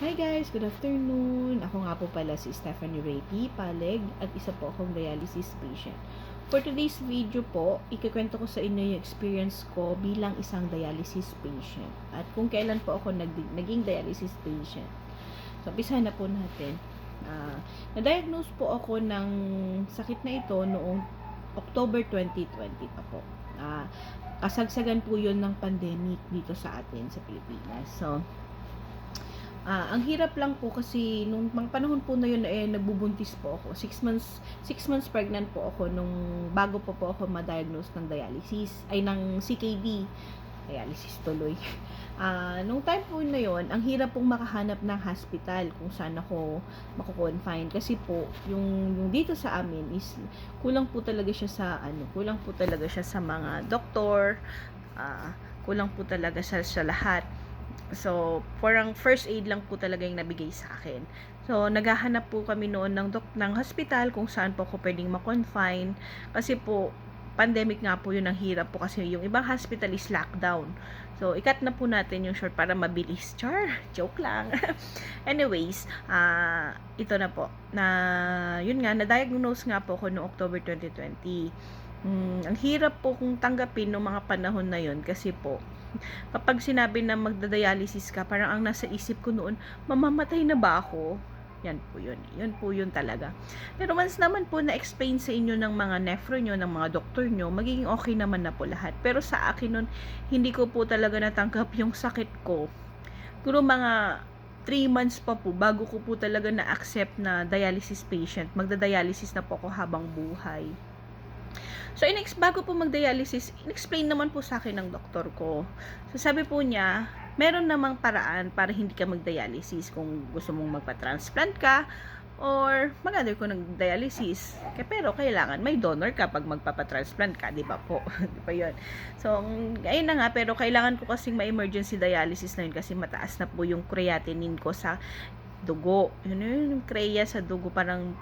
Hi guys, good afternoon. Ako nga po pala si Stephanie Ray P. Paleg at isa po akong dialysis patient. For today's video po, ikikwento ko sa inyo yung experience ko bilang isang dialysis patient at kung kailan po ako naging dialysis patient. So, umpisa na po natin. Na-diagnose po ako ng sakit na ito noong October 2020 pa po. Kasagsagan po yun ng pandemic dito sa atin sa Pilipinas. So, ang hirap lang po kasi nung mga panahon po na yun nagbubuntis po ako. 6 months pregnant po ako nung bago po ako ma-diagnose ng dialysis, ay ng CKD. Dialysis tuloy. Nung time po na yun, ang hirap pong makahanap ng hospital kung saan ako mako-confine kasi po yung dito sa amin is kulang po talaga siya sa mga doktor, kulang po talaga sa lahat. So, parang first aid lang po talaga yung nabigay sa akin. So, naghahanap po kami noon ng hospital kung saan po ako pwedeng ma-confine. Kasi po, pandemic nga po yun, ang hirap po kasi yung ibang hospital is lockdown. So, ikat na po natin yung short para mabilis. Char! Joke lang. Anyways, ito na po. Yun nga, na-diagnose nga po ako noong October 2020. Ang hirap po kung tanggapin noong mga panahon na yun kasi po, kapag sinabi na magdadialysis ka, parang ang nasa isip ko noon, mamamatay na ba ako? Yan po yun. Yun po yun talaga. Pero once naman po na-explain sa inyo ng mga nephro nyo, ng mga doktor nyo, magiging okay naman na po lahat. Pero sa akin nun, hindi ko po talaga natanggap yung sakit ko. Siguro mga 3 months pa po bago ko po talaga na-accept na dialysis patient. Magdadialysis na po ako habang buhay. So, bago po mag-dialysis, in-explain naman po sa akin ng doktor ko. So, sabi po niya, meron namang paraan para hindi ka mag-dialysis kung gusto mong magpa-transplant ka or mag-undergo ng dialysis. Pero kailangan may donor ka pag magpapa-transplant ka, di ba po? Di ba yun? So, ayun na nga, pero kailangan ko kasing ma-emergency dialysis na yun kasi mataas na po yung creatinine ko sa dugo. Yun yung kreya sa dugo, parang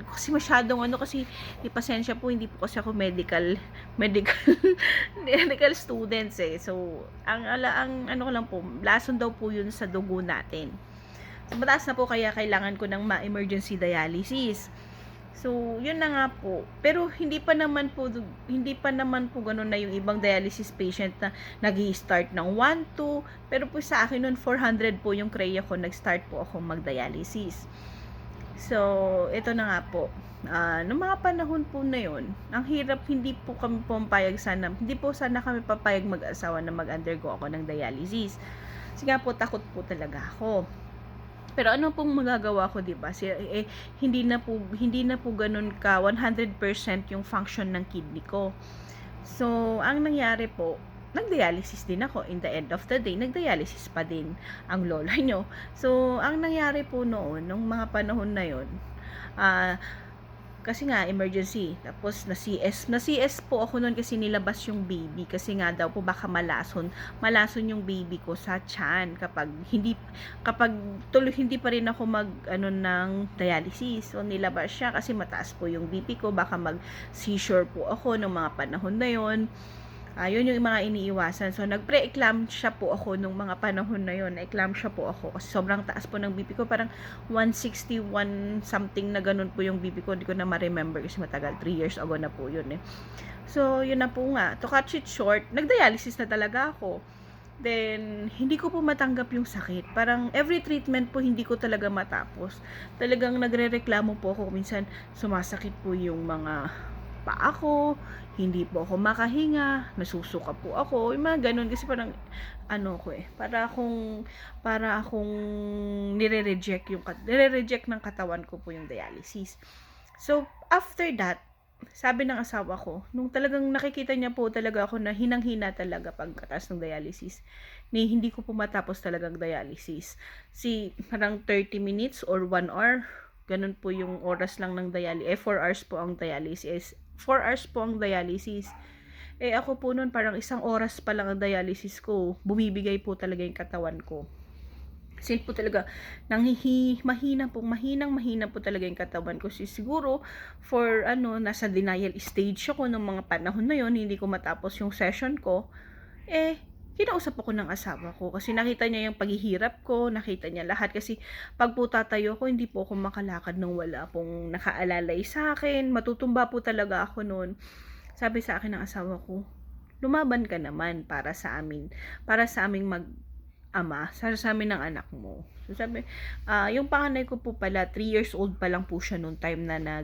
kasi masyadong kasi pasensya po, hindi po kasi ako medical medical students so ang ano ko lang po, lason daw po yun sa dugo natin. So mataas na po kaya kailangan ko ng emergency dialysis. So, yun na nga po. Pero hindi pa naman po ganoon na yung ibang dialysis patient na nag-i-start ng 1-2. Pero po sa akin noon 400 po yung kreya ko, nag-start po ako mag-dialysis. So, ito na nga po. Noong mga panahon po na yun, ang hirap, hindi po sana kami papayag mag-asawa na mag-undergo ako ng dialysis. Kasi nga po, takot po talaga ako. Pero ano pong magagawa ko, 'di ba? Hindi na po ganoon ka 100% yung function ng kidney ko. So, ang nangyari po, nag-dialysis din ako. In the end of the day, nag-dialysis pa din ang lola nyo. So, ang nangyari po noon, nung mga panahon na yon, kasi nga emergency, tapos na CS po ako noon kasi nilabas yung baby kasi nga daw po baka malason yung baby ko sa tiyan kapag hindi pa rin ako ng dialysis. So nilabas siya kasi mataas po yung BP ko, baka mag seizure po ako nung mga panahon na yon. Yun yung mga iniiwasan. So, nag-pre-eclampsia po ako nung mga panahon na yun. Na-eclampsia po ako kasi sobrang taas po ng BP ko. Parang 161 something na ganun po yung BP ko. Hindi ko na ma-remember kasi matagal. 3 years ago na po yun So, yun na po nga. To cut it short, nag-dialysis na talaga ako. Then, hindi ko po matanggap yung sakit. Parang every treatment po hindi ko talaga matapos. Talagang nagrereklamo po ako. Minsan, sumasakit po yung mga paa ko, hindi po ako makahinga, nasusuka po ako, yung mga ganun kasi parang para akong nire-reject ng katawan ko po yung dialysis. So after that, sabi ng asawa ko, nung talagang nakikita niya po talaga ako na hinang-hina talaga pagkatas ng dialysis, hindi ko po matapos talagang dialysis. Parang 30 minutes or 1 hour, ganun po yung oras lang ng dialysis. 4 hours po ang dialysis. 4 hours po ang dialysis. Ako po noon parang 1 oras pa lang ang dialysis ko. Bumibigay po talaga yung katawan ko. Kasi po talaga, mahinang po talaga yung katawan ko. Siguro, nasa denial stage ako ng mga panahon na yon, hindi ko matapos yung session ko. kinausap ako ng asawa ko kasi nakita niya yung paghihirap ko, nakita niya lahat kasi pag po tatayo ko, hindi po ako makalakad nang wala pong nakaalalay sa akin, matutumba po talaga ako noon. Sabi sa akin ng asawa ko, lumaban ka naman para sa aming mag-ama, sa amin ng anak mo. So sabi, yung panganay ko po pala, 3 years old pa lang po siya noon time na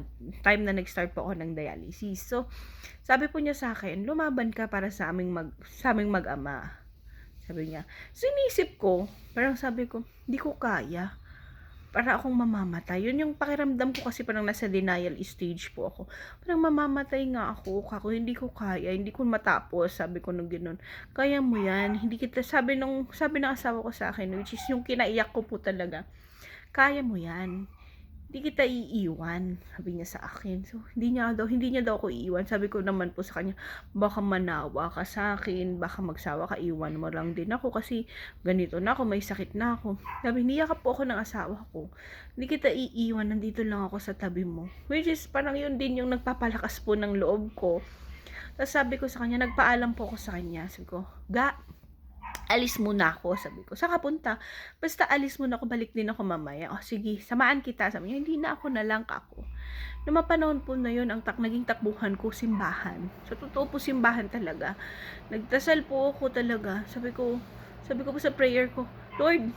nag-start po ako ng dialysis. So, sabi po niya sa akin, lumaban ka para sa aming mag-ama. Sabi niya, sinisip ko, parang sabi ko, hindi ko kaya. Para akong mamamatay. Yun yung pakiramdam ko kasi parang nasa denial stage po ako. Parang mamamatay nga ako, hindi ko kaya, hindi ko matapos, sabi ko nung ganoon. Kaya mo yan, hindi kita, sabi ng asawa ko sa akin, which is yung kinaiyak ko po talaga. Kaya mo yan. Hindi kita iiwan, sabi niya sa akin. So, hindi niya daw ako iiwan. Sabi ko naman po sa kanya, baka manawa ka sa akin, baka magsawa ka, iwan mo lang din ako kasi ganito na ako, may sakit na ako. Sabi, niyakap po ako ng asawa ko. Hindi kita iiwan, nandito lang ako sa tabi mo. Which is, parang yun din yung nagpapalakas po ng loob ko. Tapos sabi ko sa kanya, nagpaalam po ako sa kanya. Sabi ko, alis muna ako, sabi ko. Saan ka punta? Basta alis muna ako, balik din ako mamaya. O sige, samaan kita. Sabi niya, hindi na ako na lang ako. Noong mapanahon po na yun, naging takbuhan ko, simbahan. Sa totoo po, simbahan talaga. Nagdasal po ako talaga. Sabi ko po sa prayer ko, Lord,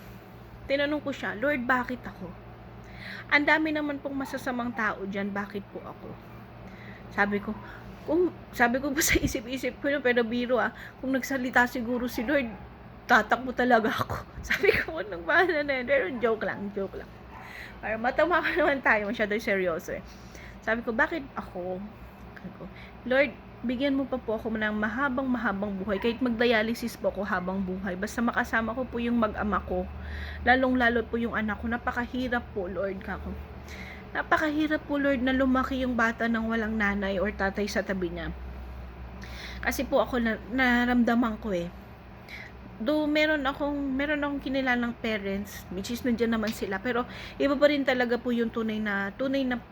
tinanong ko siya, Lord, bakit ako? Ang dami naman pong masasamang tao dyan, bakit po ako? Sabi ko po sa isip-isip ko, pero biro kung nagsalita siguro si Lord, tatakbo talaga ako. Sabi ko, nang bahala na yun. Pero joke lang. Para matama ka naman tayo, masyado seryoso Sabi ko, bakit ako? Sabi ko, Lord, bigyan mo pa po ako ng mahabang buhay. Kahit magdialysis po ako habang buhay. Basta makasama ko po yung mag-ama ko. Lalong-lalo po yung anak ko. Napakahirap po, Lord, Napakahirap po, Lord, na lumaki yung bata ng walang nanay or tatay sa tabi niya. Kasi po ako naramdaman ko Though meron akong kinilalang parents, which is nandiyan naman sila, pero iba pa rin talaga po yung tunay na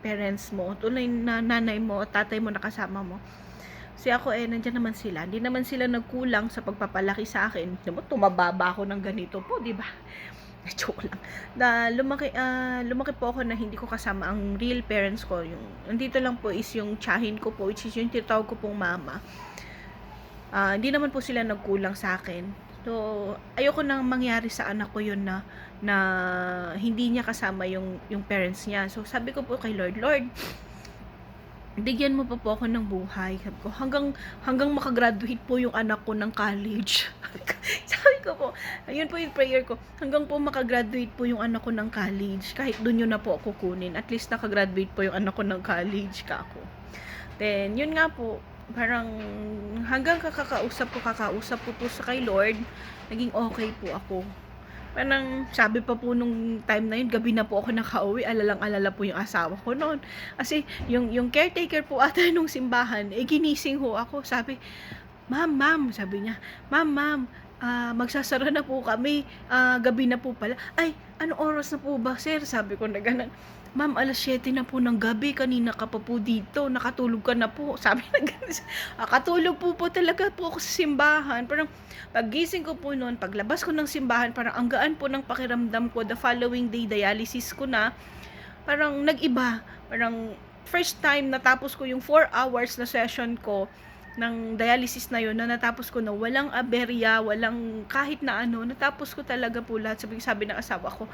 parents mo, tunay na nanay mo at tatay mo na kasama mo. Kasi ako nandiyan naman sila. Hindi naman sila nagkulang sa pagpapalaki sa akin. Tumababa ako ng ganito po, di ba? Joke lang. Lumaki po ako na hindi ko kasama ang real parents ko. Yung nandito lang po is yung tiyahin ko po, which is yung tinatawag ko pong mama. Hindi naman po sila nagkulang sa akin. So, ayoko nang mangyari sa anak ko yun na hindi niya kasama yung parents niya. So, sabi ko po kay Lord, bigyan mo pa po ako ng buhay. Sabi ko, hanggang makagraduate po yung anak ko ng college. Sabi ko po, ayun po yung prayer ko. Hanggang po makagraduate po yung anak ko ng college. Kahit doon yun na po ako kunin. At least nakagraduate po yung anak ko ng college kako. Then, yun nga po, parang hanggang kakausap ko po sa kay Lord, naging okay po ako. Parang sabi pa po nung time na yun, gabi na po ako nakauwi, alalang-alala po yung asawa ko noon. Kasi yung caretaker po ata nung simbahan, ginising ho ako. Sabi, ma'am, sabi niya, ma'am, magsasara na po kami, gabi na po pala. Ay, ano oras na po ba, sir? Sabi ko na ganun. Ma'am, 7:00 na po ng gabi, kanina ka pa po dito, nakatulog ka na po. Sabi na gano'n. Katulog po talaga po ako sa simbahan. Parang paggising ko po noon, paglabas ko ng simbahan, parang ang gaan po ng pakiramdam ko. The following day, dialysis ko na. Parang nag-iba. Parang first time natapos ko yung 4 hours na session ko ng dialysis na yun, na natapos ko na walang aberya, walang kahit na ano, natapos ko talaga po lahat. Sabi ng asawa ko,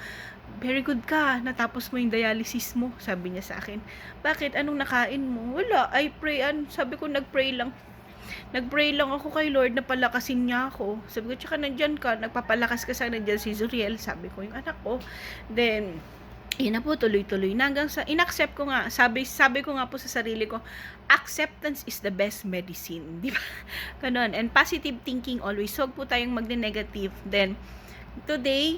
very good ka, natapos mo yung dialysis mo, sabi niya sa akin. Bakit? Anong nakain mo? Wala, I pray. Sabi ko, nagpray lang ako kay Lord na palakasin niya ako. Sabi ko, tsaka nandyan ka, nagpapalakas ka sa nandyan si Zuriel, sabi ko, yung anak ko. Then, yun na po, tuloy-tuloy na hanggang sa inaccept ko nga, sabi ko nga po sa sarili ko, acceptance is the best medicine, di ba? Ganon. And positive thinking always. Huwag po tayong magne-negative. Then, today,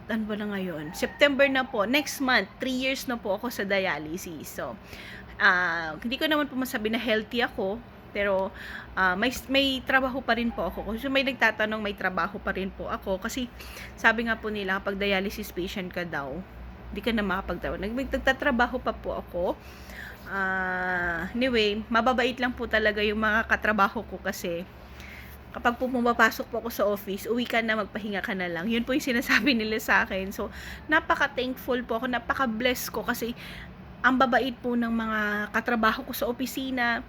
ano ba na ngayon? September na po. Next month, 3 years na po ako sa dialysis. So, hindi ko naman po masabi na healthy ako. Pero, may trabaho pa rin po ako. So, may nagtatanong, may trabaho pa rin po ako. Kasi, sabi nga po nila, kapag dialysis patient ka daw, hindi ka na makapagtrabaho. Nagtatrabaho pa po ako. Anyway, mababait lang po talaga yung mga katrabaho ko kasi kapag po pumapasok po ako sa office, uwi ka na, magpahinga ka na lang. Yun po yung sinasabi nila sa akin. So, napaka-thankful po ako, napaka-bless ko kasi ang babait po ng mga katrabaho ko sa opisina.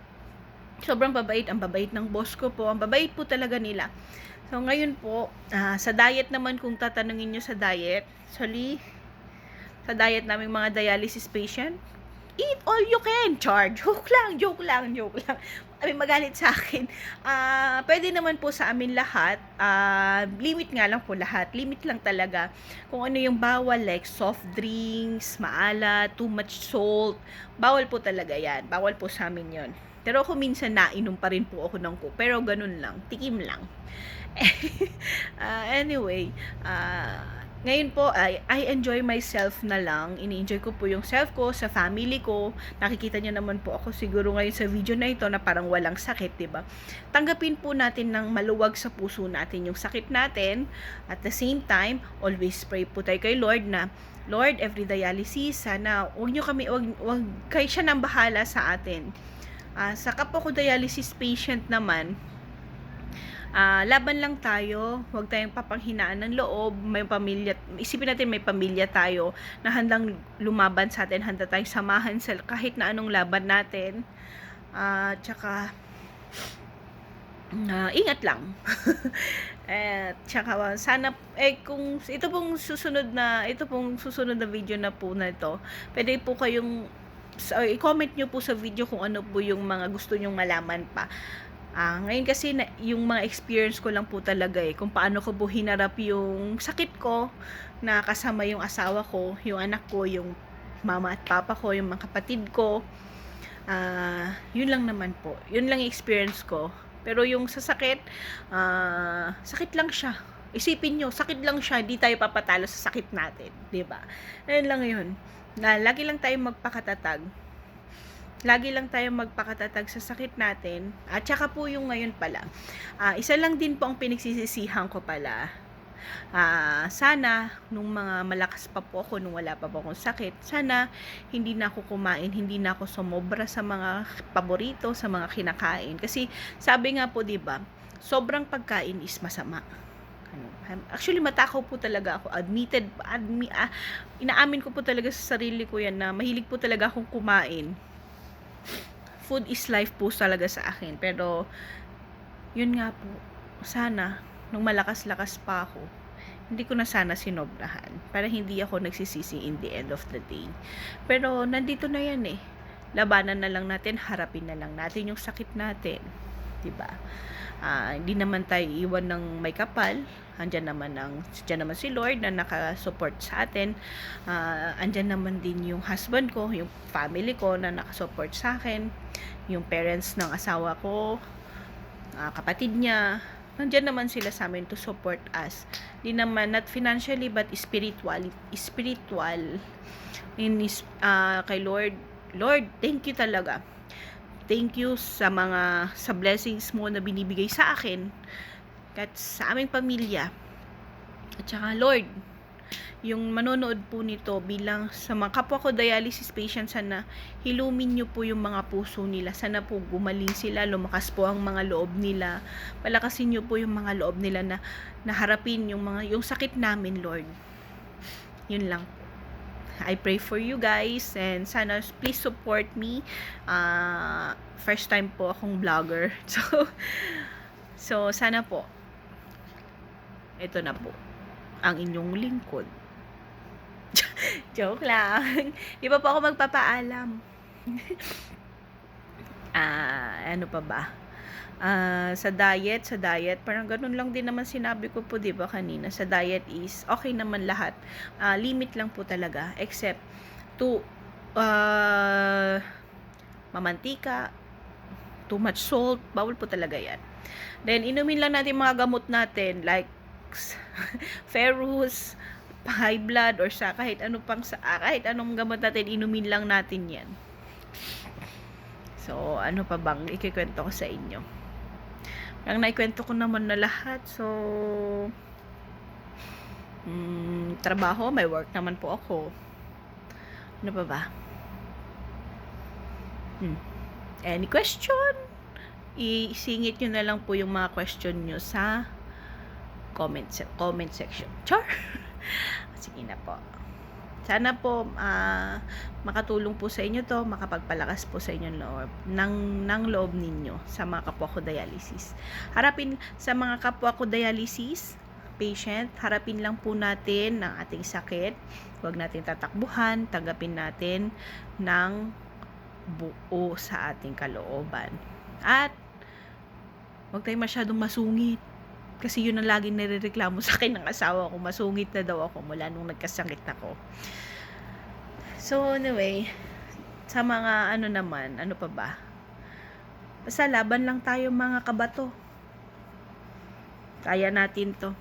Sobrang babait, ang babait ng boss ko po, ang babait po talaga nila. So, ngayon po, sa diet naman, kung tatanungin nyo sa diet, sorry, sa diet naming mga dialysis patient, eat all you can. Joke lang. Ay, magalit sa akin. Pwede naman po sa amin lahat. Limit nga lang po lahat. Limit lang talaga. Kung ano yung bawal, like soft drinks, maalat, too much salt. Bawal po talaga yan. Bawal po sa amin yon. Pero ako minsan nainom pa rin po ako ng coke. Pero ganun lang. Tikim lang. Anyway, ngayon po, I enjoy myself na lang. Ini-enjoy ko po yung self ko, sa family ko. Nakikita niyo naman po ako siguro ngayon sa video na ito na parang walang sakit, 'di ba? Tanggapin po natin ng maluwag sa puso natin yung sakit natin. At the same time, always pray po tayo kay Lord na, Lord, every dialysis, sana wag kayo siya nang bahala sa atin. Sa kapwa ko dialysis patient naman, laban lang tayo, huwag tayong papanghinaan ng loob, may pamilya, isipin natin may pamilya tayo na handang lumaban sa atin, handa tayong samahan sa kahit na anong laban natin. Tsaka ingat lang. Tsaka sana kung ito pong susunod na video na po na ito, pwede po kayong i-comment nyo po sa video kung ano po yung mga gusto nyong malaman pa. Ngayon kasi yung mga experience ko lang po talaga kung paano ko po hinarap yung sakit ko na kasama yung asawa ko, yung anak ko, yung mama at papa ko, yung mga kapatid ko. Yun lang naman po. Yun lang yung experience ko. Pero yung sa sakit, sakit lang siya. Isipin nyo, sakit lang siya, hindi tayo papatalo sa sakit natin, 'di ba? Ayun lang yun. Lagi lang tayong magpakatatag. Lagi lang tayo magpakatatag sa sakit natin. At saka po yung ngayon pala, isa lang din po ang pinagsisisihan ko pala. Sana, nung mga malakas pa po ako, nung wala pa po akong sakit, sana hindi na ako kumain, hindi na ako sumobra sa mga paborito, sa mga kinakain. Kasi sabi nga po, diba, sobrang pagkain is masama. Actually, matakaw po talaga ako. Inaamin ko po talaga sa sarili ko yan na mahilig po talaga akong kumain. Food is life po talaga sa akin. Pero, yun nga po, sana, nung malakas-lakas pa ako, hindi ko na sana sinobrahan. Para hindi ako nagsisisi in the end of the day. Pero, nandito na yan Labanan na lang natin, harapin na lang natin yung sakit natin. Diba? Hindi naman tayo iwan ng may kapal. Andyan naman si Lord na nakasupport sa atin. Andyan naman din yung husband ko, yung family ko na nakasupport sa akin, yung parents ng asawa ko, kapatid niya. Andyan naman sila sa amin to support us. Di naman, not financially but spiritual kay Lord, thank you talaga. Thank you sa blessings mo na binibigay sa akin at sa aming pamilya. At saka Lord, yung manonood po nito bilang sa mga kapwa ko dialysis patients, sana hilumin nyo po yung mga puso nila. Sana po gumaling sila, lumakas po ang mga loob nila. Palakasin nyo po yung mga loob nila na naharapin yung sakit namin, Lord. Yun lang. I pray for you guys and sana please support me. First time po akong vlogger. So sana po ito na po ang inyong lingkod. Joke lang. Di pa po ako magpapaalam. Ano pa ba? Sa diet, parang ganun lang din naman sinabi ko po, di ba, kanina. Sa diet is, okay naman lahat. Limit lang po talaga. Except, to, mamantika, too much salt, bawal po talaga yan. Then, inumin lang natin mga gamot natin, like, ferrous, high blood, or kahit anong gamot natin, inumin lang natin yan. So, ano pa bang ikikwento ko sa inyo? Ang naikwento ko naman na lahat. So, trabaho, may work naman po ako. Ano pa ba? Any question? isingit nyo na lang po yung mga question nyo sa comment section. Char! Sige na po. Sana po makatulong po sa inyo to, makapagpalakas po sa inyong loob ng loob ninyo sa mga kapwa ko dialysis. Sa mga kapwa ko dialysis patient, harapin lang po natin ang ating sakit. Huwag natin tatakbuhan, tanggapin natin ng buo sa ating kalooban. At huwag tayong masyadong masungit. Kasi yun ang laging nirereklamo sa akin ng asawa ko. Masungit na daw ako mula nung nagkasakit ako. So anyway, sa mga ano pa ba? Basta laban lang tayo mga kabato. Kaya natin to.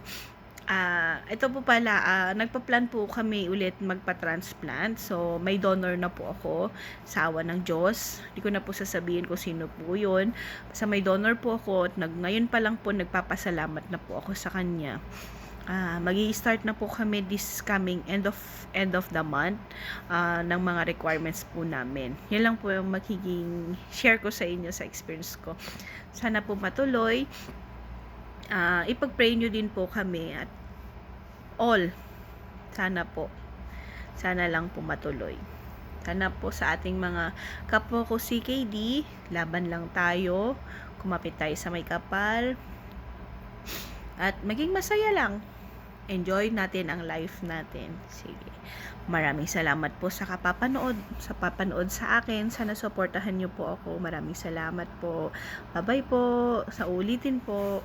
Ito po pala, nagpa-plan po kami ulit magpa-transplant. So, may donor na po ako sa awa ng Diyos. Hindi ko na po sasabihin kung sino po yun. Basta may donor po ako at ngayon pa lang po nagpapasalamat na po ako sa kanya. Magi-start na po kami this coming end of the month ng mga requirements po namin. Yan lang po yung magiging share ko sa inyo sa experience ko. Sana po matuloy. Ipag-pray nyo din po kami at all. Sana lang po matuloy. Sana po sa ating mga kapwa ko CKD, laban lang tayo, kumapit tayo sa may kapal, at maging masaya lang. Enjoy natin ang life natin. Sige. Maraming salamat po sa papanood sa akin. Sana suportahan niyo po ako. Maraming salamat po. Bye-bye po. Sa ulitin po.